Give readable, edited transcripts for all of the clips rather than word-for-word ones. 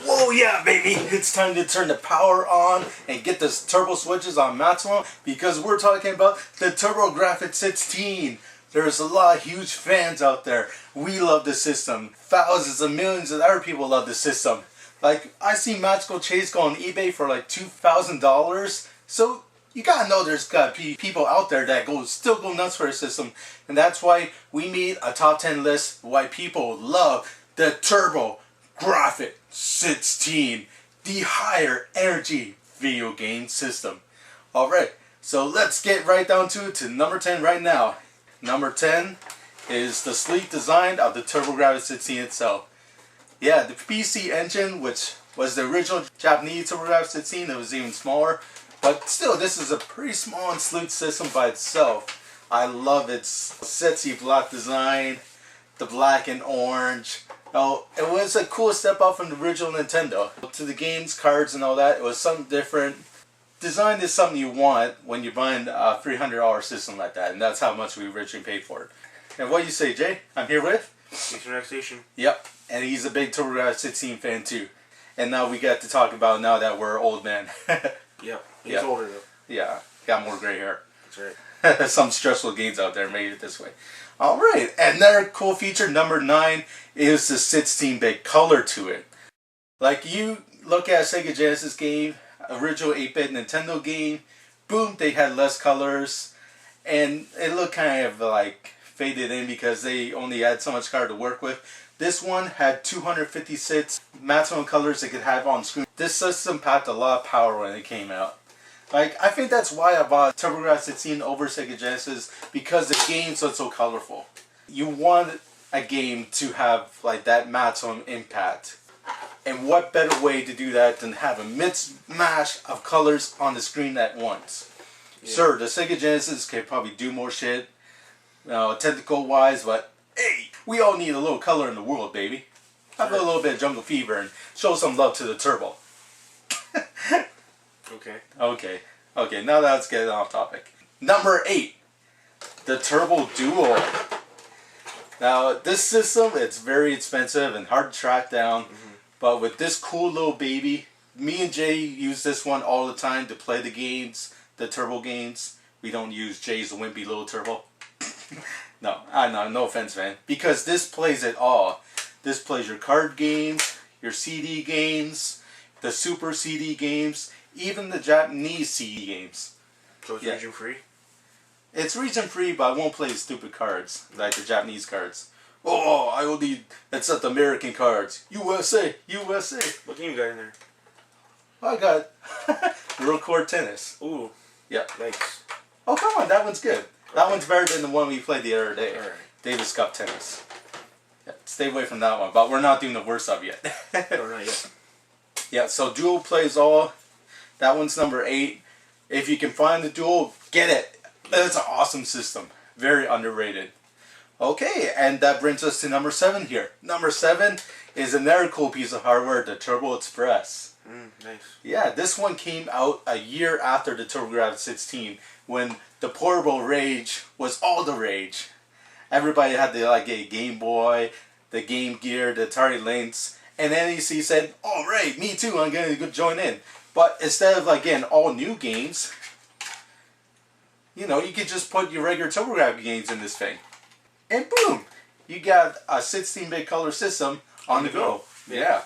Whoa, yeah, baby! It's time to turn the power on and get the turbo switches on maximum because we're talking about the Turbografx-16. There's a lot of huge fans out there. We love the system. Thousands of millions of other people love the system. Like, I see Magical Chase go on eBay for like $2,000. So, you gotta know there's gotta be people out there that still go nuts for the system. And that's why we made a top 10 list why people love the Turbografx-16, the higher energy video game system. Alright, so let's get right down to number 10 right now. Number 10 is the sleek design of the Turbografx-16 itself. Yeah, the PC engine, which was the original Japanese Turbografx-16, it was even smaller. But still, this is a pretty small and sleek system by itself. I love its sexy black design, the black and orange. Oh, it was a cool step up from the original Nintendo. To the games, cards, and all that, it was something different. Design is something you want when you're buying a $300 system like that, and that's how much we originally paid for it. And what do you say, Jay? I'm here with? Relaxation. Yep, and he's a big Turbografx-16 fan too. And now we got to talk about now that we're old men. Yep, he's older though. Yeah, got more gray hair. That's right. Some stressful games out there made it this way. Alright, another cool feature, number 9, is the 16-bit color to it. Like, you look at a Sega Genesis game, original 8-bit Nintendo game, boom, they had less colors, and it looked kind of like faded in because they only had so much color to work with. This one had 256 maximum colors they could have on screen. This system packed a lot of power when it came out. Like, I think that's why I bought Turbografx-16 over Sega Genesis, because the games are so colorful. You want a game to have like that maximum impact. And what better way to do that than have a mix-mash of colors on the screen at once? Yeah. Sure, the Sega Genesis can probably do more shit, technical wise, but hey, we all need a little color in the world, baby. Have a little bit of Jungle Fever and show some love to the Turbo. Okay, now let's get off topic. Number 8, the TurboDuo. Now, this system, it's very expensive and hard to track down, but with this cool little baby, me and Jay use this one all the time to play the games, the Turbo games. We don't use Jay's wimpy little Turbo. No offense, man. Because this plays it all. This plays your card games, your CD games, the Super CD games, even the Japanese CD games. So it's region free? It's region free, but I won't play the stupid cards, like the Japanese cards. Oh, I only accept American cards. USA, USA. What game you got in there? I got Real Court Tennis. Ooh. Yeah. Thanks. Oh, come on, that one's good. That one's better than the one we played the other day. Right. Davis Cup Tennis. Yeah, stay away from that one, but we're not doing the worst of yet. No, not yet. Yeah, so Duo plays all. That one's number 8. If you can find the Duo, get it. It's an awesome system. Very underrated. Okay, and that brings us to number 7 here. Number 7 is another cool piece of hardware, the TurboExpress. Nice. Yeah, this one came out a year after the Turbografx-16, when the portable rage was all the rage. Everybody had the a Game Boy, the Game Gear, the Atari Lynx, and NEC said, alright, me too, I'm going to join in. But instead of getting all new games, you could just put your regular TurboGrafx games in this thing. And boom, you got a 16-bit color system on the go. Yeah.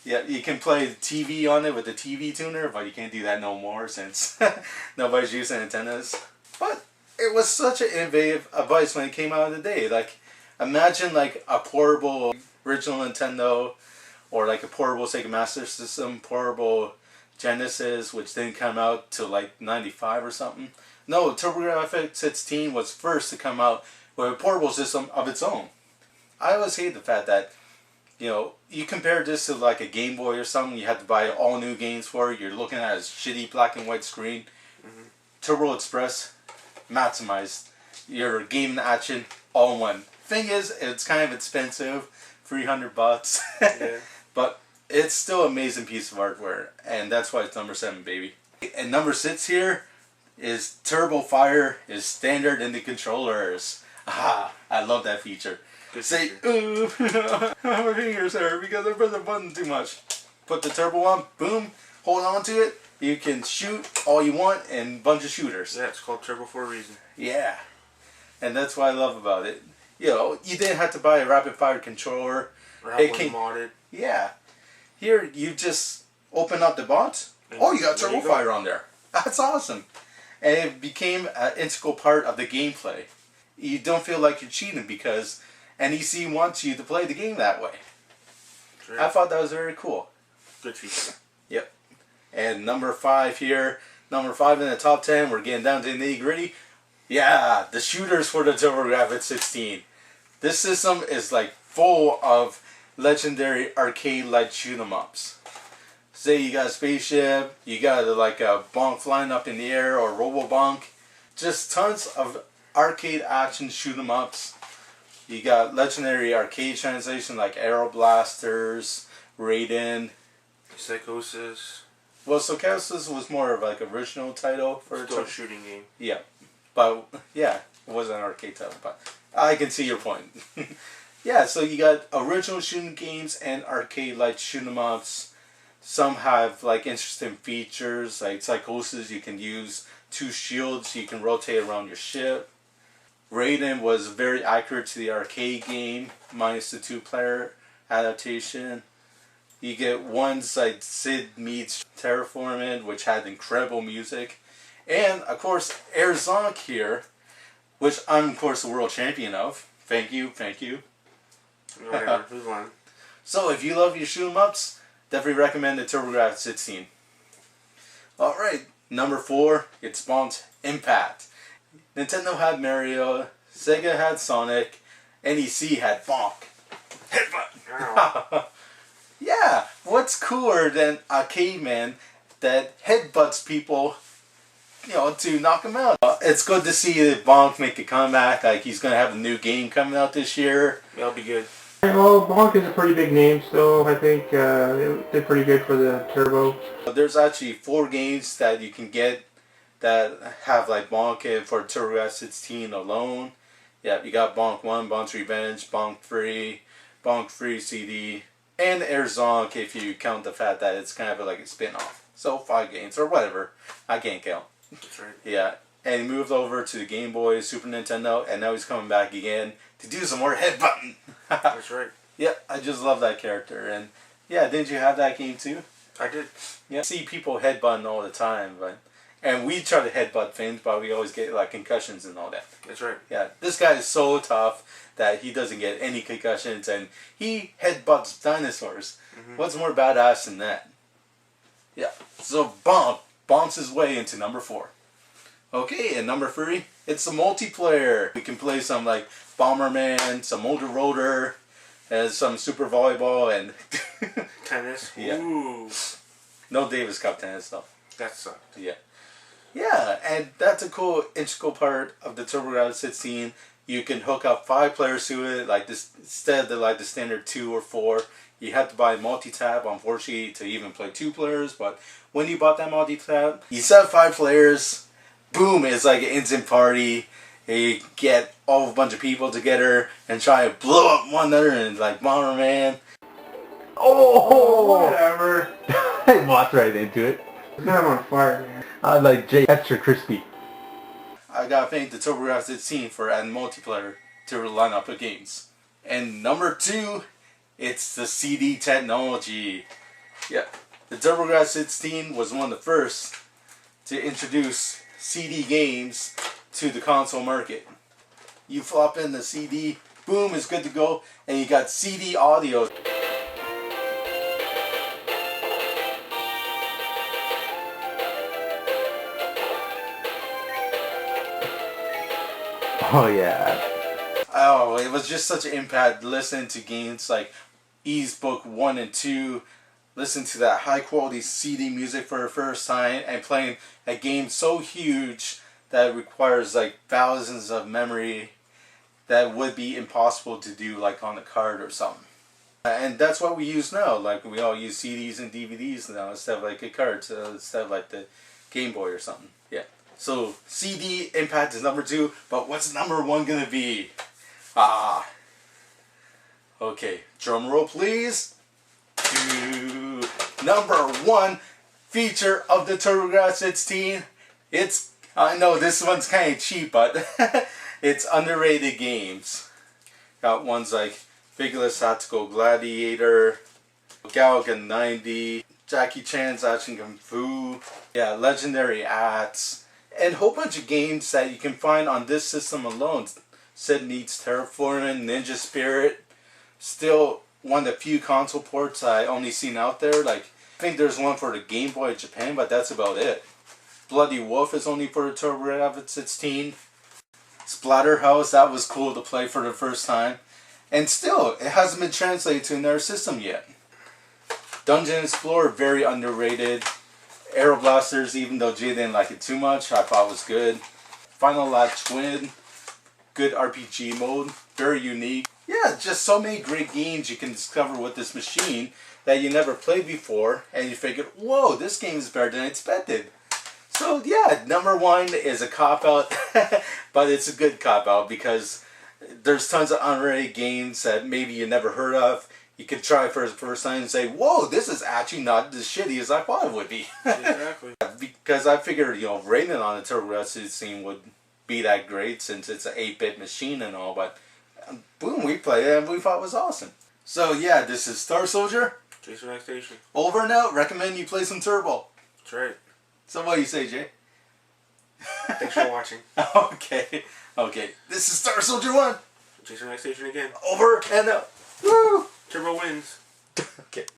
Yeah, you can play the TV on it with the TV tuner, but you can't do that no more since nobody's using antennas. But it was such an innovative device when it came out of the day. Like, imagine a portable original Nintendo, or a portable Sega Master System, portable Genesis, which didn't come out till 95 or something. No, Turbografx-16 was first to come out with a portable system of its own. I always hate the fact that you compare this to a Game Boy or something, you have to buy all new games for it, you're looking at a shitty black and white screen. TurboExpress maximized your game action all in one. Thing is, it's kind of expensive, $300. Yeah. But it's still an amazing piece of hardware, and that's why it's number 7, baby. And number 6 here is Turbo Fire is standard in the controllers. Ah, I love that feature. Good say, feature. ooh, my fingers hurt because I pressed the button too much. Put the turbo on, boom, hold on to it. You can shoot all you want and a bunch of shooters. Yeah, it's called Turbo for a reason. Yeah. And that's what I love about it. You know, you didn't have to buy a rapid fire controller. Or have one modded. Yeah. Here, you just open up the box. Oh, you got Turbo Fire on there. That's awesome. And it became an integral part of the gameplay. You don't feel like you're cheating because NEC wants you to play the game that way. Right. I thought that was very cool. Good feature. Yep. And number 5 here. Number 5 in the top 10. We're getting down to the nitty gritty. Yeah, the shooters for the Turbografx-16. This system is like full of legendary arcade-like shoot 'em ups. Say you got a spaceship, you got like a Bonk flying up in the air or Robo Bonk. Just tons of arcade action shoot 'em ups. You got legendary arcade translation like Aero Blasters, Raiden. Psychosis. Well, Psychosis was more of like original title for Still a shooting game. Yeah, but yeah, it wasn't an arcade title. But I can see your point. Yeah, so you got original shooting games and arcade-like shoot 'em ups. Some have like interesting features like Psychosis. You can use 2 shields. You can rotate around your ship. Raiden was very accurate to the arcade game, minus the 2-player adaptation. You get ones like Sid Meets Terraforming, which had incredible music. And, of course, Air Zonk here, which I'm, of course, the world champion of. Thank you, thank you. Whatever, move on. So, if you love your shoot 'em ups, definitely recommend the Turbografx-16. Alright, number 4, it's Bonk's Impact. Nintendo had Mario, Sega had Sonic, NEC had Bonk. Headbutt! Yeah, what's cooler than a caveman that headbutts people, you know, to knock them out? It's good to see Bonk make a comeback. Like, he's going to have a new game coming out this year. That'll be good. Well, Bonk is a pretty big name still. I think it did pretty good for the Turbo. There's actually 4 games that you can get that have like Bonk in for Turbografx-16 alone. Yeah, you got Bonk 1, Bonk's Revenge, Bonk 3, Bonk 3 CD, and Air Zonk if you count the fact that it's kind of like a spin-off. So 5 games, or whatever. I can't count. That's right. Yeah, and he moved over to the Game Boy, Super Nintendo, and now he's coming back again to do some more headbutting. That's right. Yeah, I just love that character. And yeah, didn't you have that game too? I did. Yeah, I see people headbutting all the time, and we try to headbutt things, but we always get like concussions and all that. That's right. Yeah, this guy is so tough that he doesn't get any concussions, and he headbutts dinosaurs. What's more badass than that? Yeah, so Bonk bonks his way into number 4. Okay, and number 3, it's the multiplayer. We can play some like Bomberman, some Motor Rotor, and some Super Volleyball, and Tennis. Yeah. Ooh. No Davis Cup tennis though. That sucked. Yeah. Yeah, and that's a cool integral part of the Turbografx-16. You can hook up 5 players to it, like this instead of like the standard 2 or 4. You have to buy multi-tab, unfortunately, to even play 2 players. But when you bought that multi-tab, you set up 5 players. Boom! It's like an instant party. You get a bunch of people together and try to blow up one another and like Bomberman. Oh, whatever. I walked right into it. It's not on fire, man. I like Jay extra crispy. I gotta thank the Turbografx-16 for adding multiplayer to the lineup of games. And number 2, it's the CD technology. Yeah, the Turbografx-16 was one of the first to introduce CD games to the console market. You flop in the CD, boom, it's good to go, and you got CD audio. Oh yeah. Oh, it was just such an impact listening to games like Ease Book 1 and 2, listen to that high quality CD music for the first time, and playing a game so huge that it requires like thousands of memory that would be impossible to do like on a card or something. And that's what we use now. Like we all use CDs and DVDs now instead of like a card, so instead of like the Game Boy or something. Yeah. So CD impact is number 2, but what's number 1 gonna be? Okay, drum roll please. Number 1 feature of the TurboGrafx-16. It's, I know this one's kind of cheap, but it's underrated games. Got ones like Vigilous Tactical Gladiator, Galaga 90, Jackie Chan's Action Kung Fu, yeah, Legendary Acts, and a whole bunch of games that you can find on this system alone. Sid Meets Terraforming, Ninja Spirit, still one of the few console ports I only seen out there. Like, I think there's one for the Game Boy in Japan, but that's about it. Bloody Wolf is only for the TurboGrafx-16. Splatterhouse, that was cool to play for the first time. And still, it hasn't been translated to another system yet. Dungeon Explorer, very underrated. Aeroblasters, even though Jay didn't like it too much, I thought it was good. Final Lap Twin, good RPG mode, very unique. Yeah, just so many great games you can discover with this machine that you never played before, and you figured, whoa, this game is better than I expected. So yeah, number 1 is a cop-out, but it's a good cop-out because there's tons of underrated games that maybe you never heard of. You could try it for the first time and say, whoa, this is actually not as shitty as I thought it would be. Exactly. Because I figured, rating on the TurboGrafx-16 would be that great since it's an 8-bit machine and all, but boom, we played it and we thought it was awesome. So yeah, this is Star Soldier. Jason X Station. Over and out. Recommend you play some Turbo. That's right. So what do you say, Jay? Thanks for watching. Okay. Okay. This is Star Soldier 1. Jason X Station again. Over and out. Woo! Turbo wins. Okay.